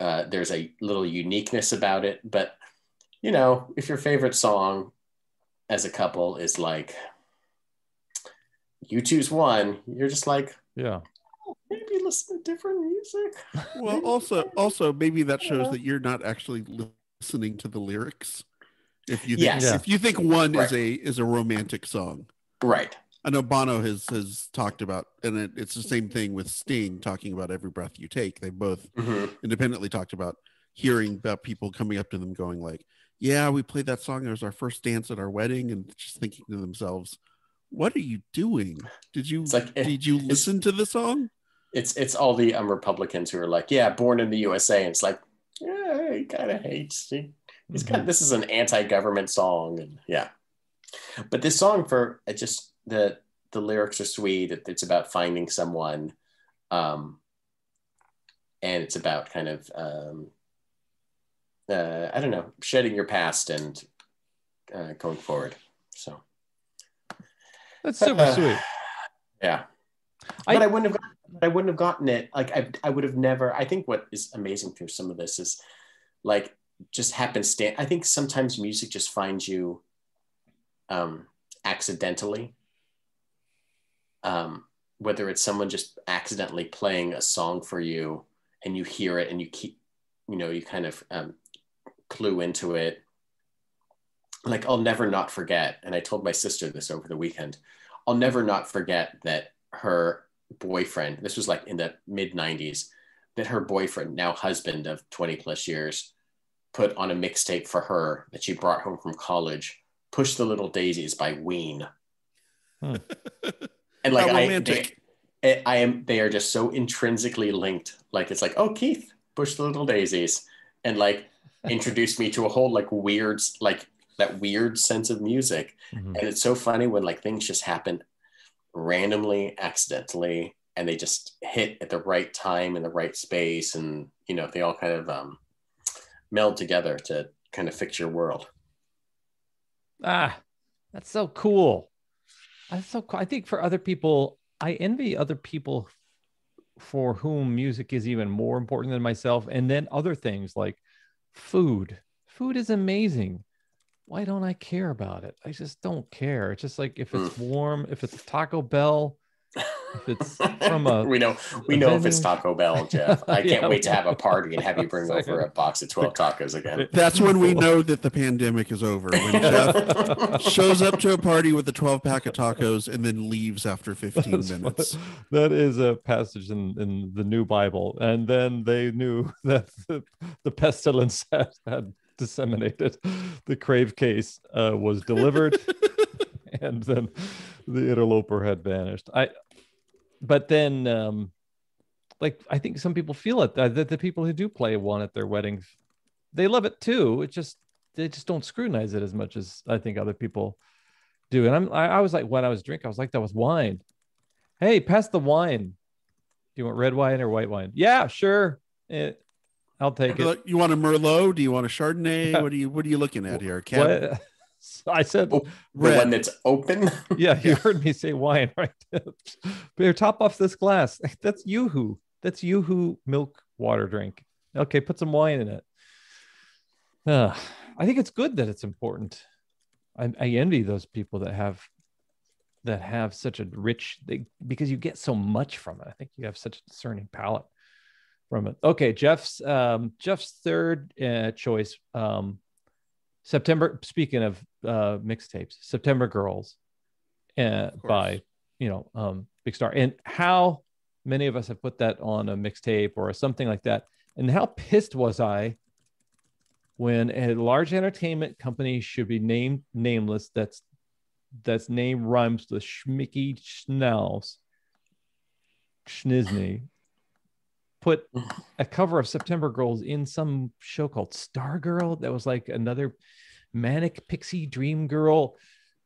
there's a little uniqueness about it. But if your favorite song as a couple is like U2's One, you're just like, yeah, maybe listen to different music. Well, also maybe that shows that you're not actually listening to the lyrics. If you think if you think one is a romantic song, right? I know Bono has talked about, and it's the same thing with Sting talking about Every Breath You Take. They both independently talked about hearing about people coming up to them going like, yeah, we played that song. It was our first dance at our wedding, and just thinking to themselves, what are you doing? Did you listen to the song? It's all the Republicans who are like, yeah, born in the USA. And it's like, yeah, he kind of hates. He's this is an anti-government song, and But this song just the lyrics are sweet. It's about finding someone, and it's about kind of I don't know, shedding your past and going forward. So that's super sweet. Yeah, but I wouldn't have gotten it. Like I would have never. I think what is amazing through some of this is like just happenstance. I think sometimes music just finds you accidentally. Whether it's someone just accidentally playing a song for you and you hear it and you keep, you kind of clue into it. Like, I'll never not forget, and I told my sister this over the weekend, I'll never not forget that her boyfriend, this was like in the mid 90s, that her boyfriend, now husband of 20 plus years, put on a mixtape for her that she brought home from college, Push the Little Daisies by Ween. And like, they are just so intrinsically linked. Like, it's like, oh, Keith, Push the Little Daisies. And like, introduced me to a whole like weird, like that weird sense of music. And it's so funny when like things just happen randomly, accidentally, and they just hit at the right time in the right space. And, they all kind of meld together to kind of fix your world. That's so cool. That's so cool. I think for other people, I envy other people for whom music is even more important than myself. And then other things like food. Food is amazing. Why don't I care about it? I just don't care. It's just like if it's warm, if it's Taco Bell, if it's from a we know if it's Taco Bell, Jeff. I can't wait to have a party and have you bring over a box of 12 tacos again. That's when we know that the pandemic is over. When Jeff shows up to a party with a 12-pack of tacos and then leaves after 15 minutes. That is a passage in the New Bible. And then they knew that the pestilence had disseminated. The crave case was delivered, and then the interloper had vanished. But then like I think some people feel it, that the people who do play one at their weddings, they love it too. They just don't scrutinize it as much as I think other people do. And I was like, when I was drinking, I was like that with wine. Hey, pass the wine. Do you want red wine or white wine? Yeah, sure. I'll take it. You want a Merlot? Do you want a Chardonnay? Yeah. What are you looking at here? I said the one that's open. Yeah, you heard me say wine, right? Here, top off this glass. That's Yoo-hoo. That's Yoo-hoo milk water drink. Okay, put some wine in it. I think it's good that it's important. I envy those people that have such a rich thing, because you get so much from it. I think you have such a discerning palate from it. Okay, Jeff's third choice. September. Speaking of mixtapes, September Girls, by Big Star. And how many of us have put that on a mixtape or something like that? And how pissed was I when a large entertainment company should be named nameless, that's name rhymes with Schmicky Schnauz Schnizni, put a cover of September Girls in some show called Stargirl that was like another manic pixie dream girl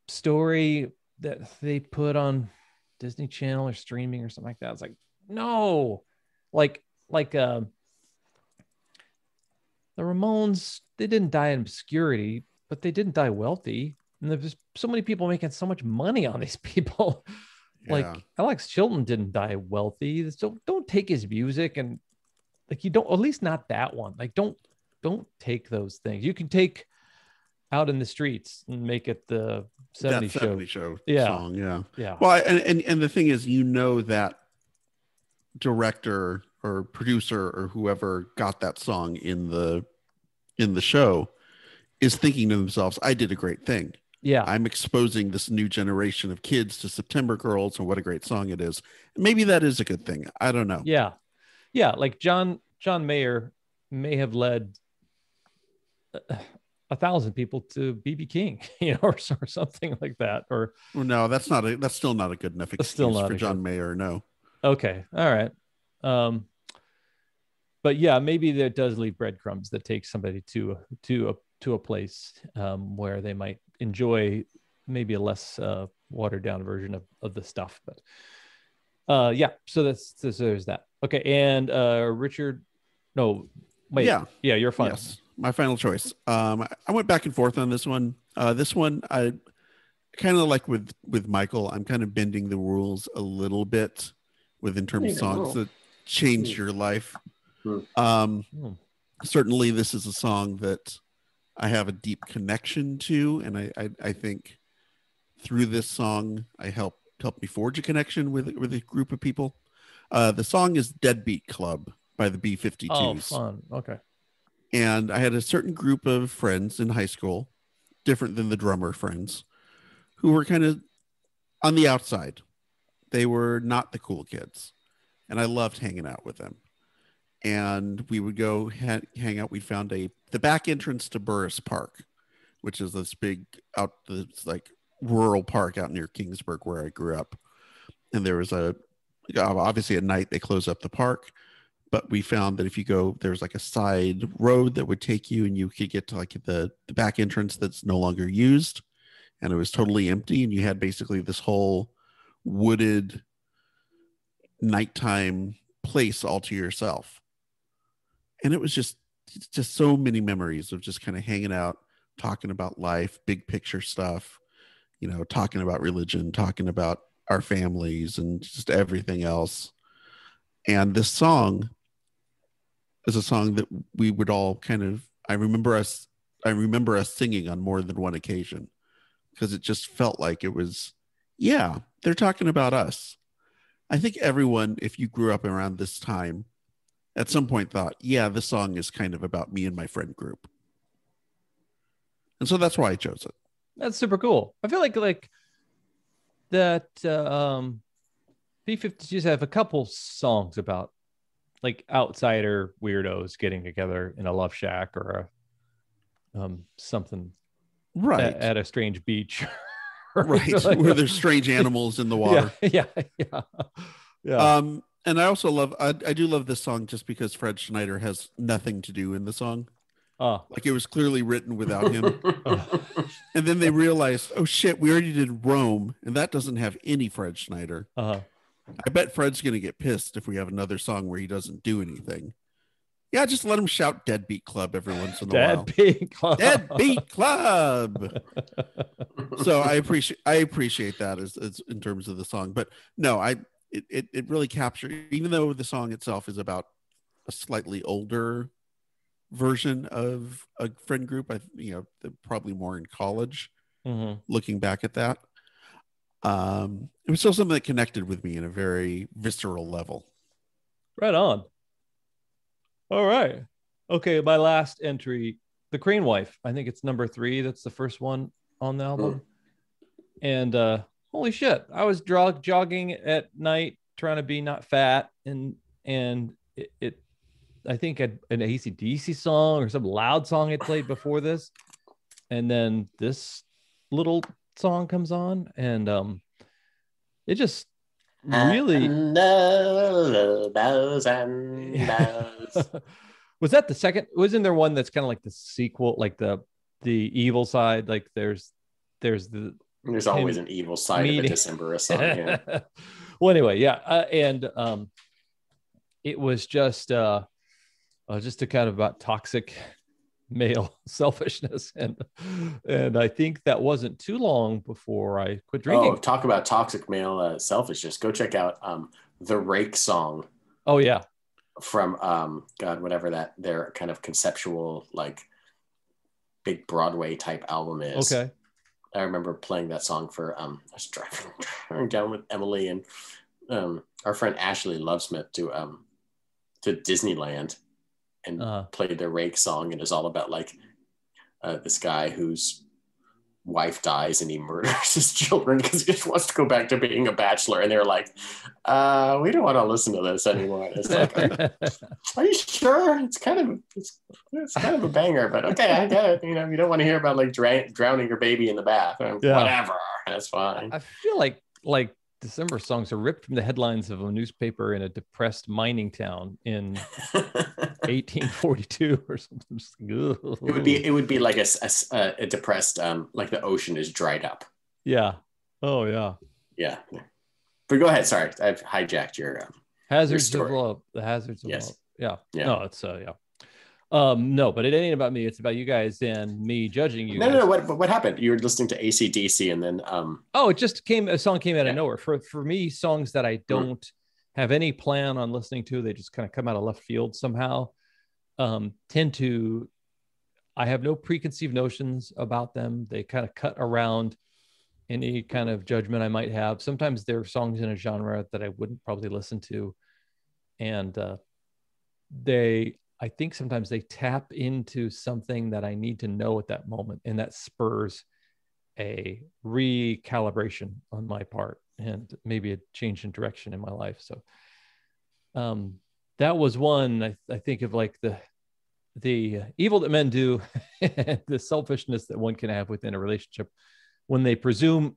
story that they put on Disney Channel or streaming or something like that. It's like, no, like the Ramones, they didn't die in obscurity, but they didn't die wealthy. And there's so many people making so much money on these people. Like Alex Chilton didn't die wealthy. So don't take his music and like, you don't, at least not that one. Like, don't take those things. You can take Out in the Streets and make it the 70s show song. Yeah. Well, and the thing is, that director or producer or whoever got that song in the show is thinking to themselves, I did a great thing. Yeah. I'm exposing this new generation of kids to September Girls and what a great song it is. Maybe that is a good thing. I don't know. Yeah. Yeah. Like John Mayer may have led 1,000 people to BB King, or something like that. Or no, that's still not a good enough excuse for John Mayer. No. Okay. All right. But yeah, maybe that does leave breadcrumbs that take somebody to a place where they might enjoy maybe a less watered down version of the stuff. But yeah, so there's that. Okay, and Richard, no, wait, yeah, you're fine. Yes, my final choice. I went back and forth on this one. This one, I kind of like with Michael. I'm kind of bending the rules a little bit in terms of songs that change your life. Certainly this is a song that I have a deep connection to, and I think through this song I helped me forge a connection with a group of people. The song is Deadbeat Club by the B-52s. Oh, fun. Okay. And I had a certain group of friends in high school, different than the drummer friends, who were kind of on the outside. They were not the cool kids, and I loved hanging out with them. And we would go hang out. We found the back entrance to Burris Park, which is this big like rural park out near Kingsburg where I grew up. And there was obviously at night they close up the park, but we found that if you go, there's like a side road that would take you, and you could get to like the back entrance that's no longer used, and it was totally empty, and you had basically this whole wooded nighttime place all to yourself. And it was just so many memories of just kind of hanging out, talking about life, big picture stuff, talking about religion, talking about our families and just everything else. And this song is a song that we would all I remember us singing on more than one occasion, because it just felt like it was, yeah, they're talking about us. I think everyone, if you grew up around this time, at some point thought, yeah, this song is kind of about me and my friend group. And so that's why I chose it. That's super cool. I feel like that B-52s have a couple songs about like outsider weirdos getting together in a love shack or something right at a strange beach. Right. Like, where there's strange animals in the water. Yeah. And I also I do love this song just because Fred Schneider has nothing to do in the song. Like it was clearly written without him. And then they realized, oh shit, we already did Rome, and that doesn't have any Fred Schneider. I bet Fred's going to get pissed if we have another song where he doesn't do anything. Yeah, just let him shout Deadbeat Club every once in a while. Deadbeat Club. Deadbeat Club. So I appreciate that as in terms of the song. But no, it really captured, even though the song itself is about a slightly older version of a friend group, probably more in college, looking back at that. It was still something that connected with me in a very visceral level. Right on. All right. Okay, my last entry, The Crane Wife. I think it's number 3. That's the first one on the album. And holy shit, I was jogging at night trying to be not fat, and it I think an AC/DC song or some loud song had played before this, and then this little song comes on, and it just really was that the second? Wasn't there one that's kind of like the sequel, like the evil side? Like there's always an evil side of a December song. Yeah. Well, anyway, yeah, and it was just a kind of about toxic male selfishness, and I think that wasn't too long before I quit drinking. Oh, talk about toxic male selfishness. Go check out the Rake song. Oh yeah, from whatever that their kind of conceptual like big Broadway type album is. Okay. I remember playing that song for I was driving down with Emily, and our friend Ashley Lovesmith to Disneyland and played their Rake song, and it's all about like this guy whose wife dies and he murders his children because he just wants to go back to being a bachelor. And they're like, we don't want to listen to this anymore. And it's like, are you sure? It's kind of a banger, but okay, I get it. You know, you don't want to hear about like drowning your baby in the bath. Whatever, that's fine. I feel like December songs are ripped from the headlines of a newspaper in a depressed mining town in 1842 or something. It would be like a depressed, like the ocean is dried up. Yeah. Oh yeah. Yeah. But go ahead. Sorry, I've hijacked your hazards your of love. The hazards of yes. love. Yeah. Yeah. No, it's yeah. No, but it ain't about me. It's about you guys and me judging you. No. What happened? You were listening to AC/DC and then it just a song came out of nowhere. For me, songs that I don't have any plan on listening to, they just kind of come out of left field somehow. I have no preconceived notions about them. They kind of cut around any kind of judgment I might have. Sometimes there are songs in a genre that I wouldn't probably listen to. And I think sometimes they tap into something that I need to know at that moment. And that spurs a recalibration on my part and maybe a change in direction in my life. So that was one. I think of like the evil that men do, the selfishness that one can have within a relationship when they presume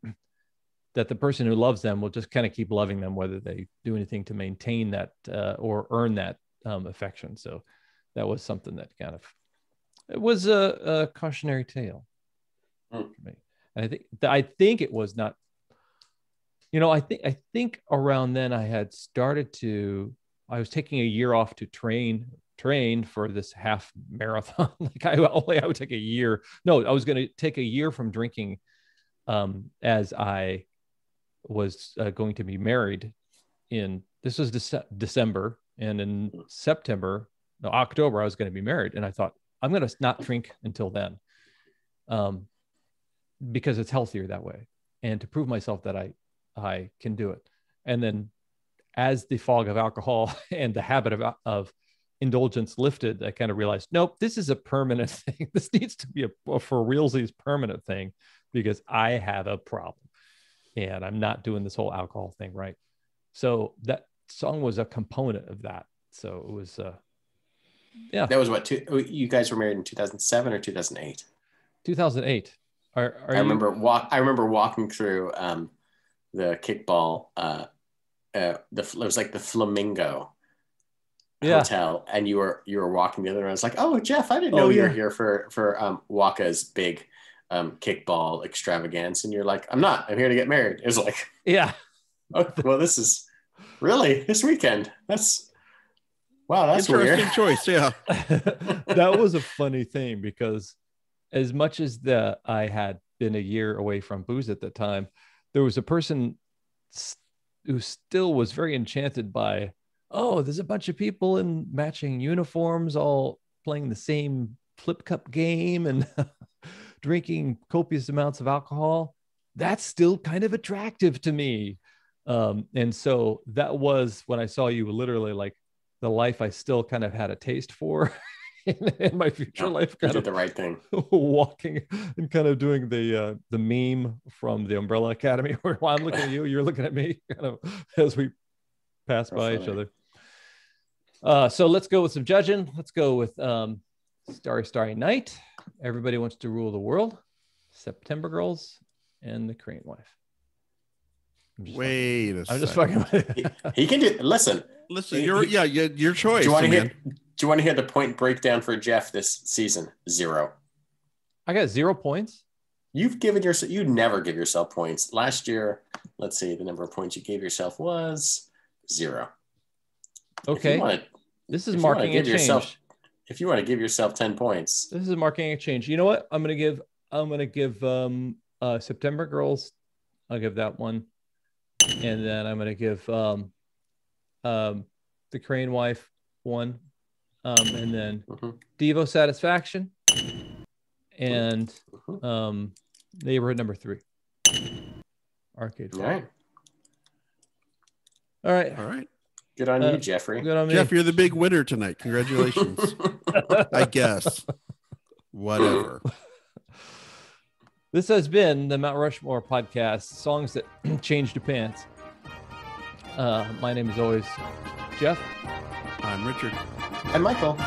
that the person who loves them will just kind of keep loving them, whether they do anything to maintain that or earn that affection. So that was something that it was a cautionary tale for me. And I think it was not, I think around then I was taking a year off to train for this half marathon. Like I would take a year. No, I was going to take a year from drinking as I was going to be married this was December, and in October, I was going to be married. And I thought, I'm going to not drink until then because it's healthier that way. And to prove myself that I can do it. And then as the fog of alcohol and the habit of indulgence lifted, I kind of realized, nope, this is a permanent thing. This needs to be a for realsies permanent thing because I have a problem and I'm not doing this whole alcohol thing right. So that song was a component of that. So it was, yeah. That was you guys were married in 2007 or 2008? 2008. I remember walking through the kickball. It was like the Flamingo hotel, and you were walking the other way. I was like, oh, Jeff, I didn't know you were here for Waka's big kickball extravagance. And you're like, I'm not. I'm here to get married. It was like, yeah. Oh, well, this is really this weekend. That's interesting weird. Choice. Yeah. That was a funny thing because as much as I had been a year away from booze at that time, there was a person who still was very enchanted by, there's a bunch of people in matching uniforms, all playing the same flip cup game and drinking copious amounts of alcohol. That's still kind of attractive to me. And so that was when I saw you literally like the life I still kind of had a taste for in my future life. You did the right thing. Walking and kind of doing the meme from the Umbrella Academy where while I'm looking at you, you're looking at me kind of as we pass by each other. So let's go with some judging. Let's go with Starry, Starry Night. Everybody Wants to Rule the World. September Girls and The Korean Wife. Wait a second. I'm just fucking. He can do. Listen. Your choice. Do you want to hear the point breakdown for Jeff this season? 0. I got 0 points. You never give yourself points. Last year, let's see, the number of points you gave yourself was 0. Okay. This is marking a change. If you want to give yourself 10 points. This is marking a change. You know what? I'm going to give September Girls. I'll give that one. And then I'm going to give The Korean Wife 1. And then Devo Satisfaction and Neighborhood number 3. Arcade. All right. All right. All right. Good on you, Jeffrey. Good on me. Jeff, you're the big winner tonight. Congratulations. I guess. Whatever. This has been the Mount Rushmore podcast, songs that changed your pants. My name is always Jeff. I'm Richard. And Michael.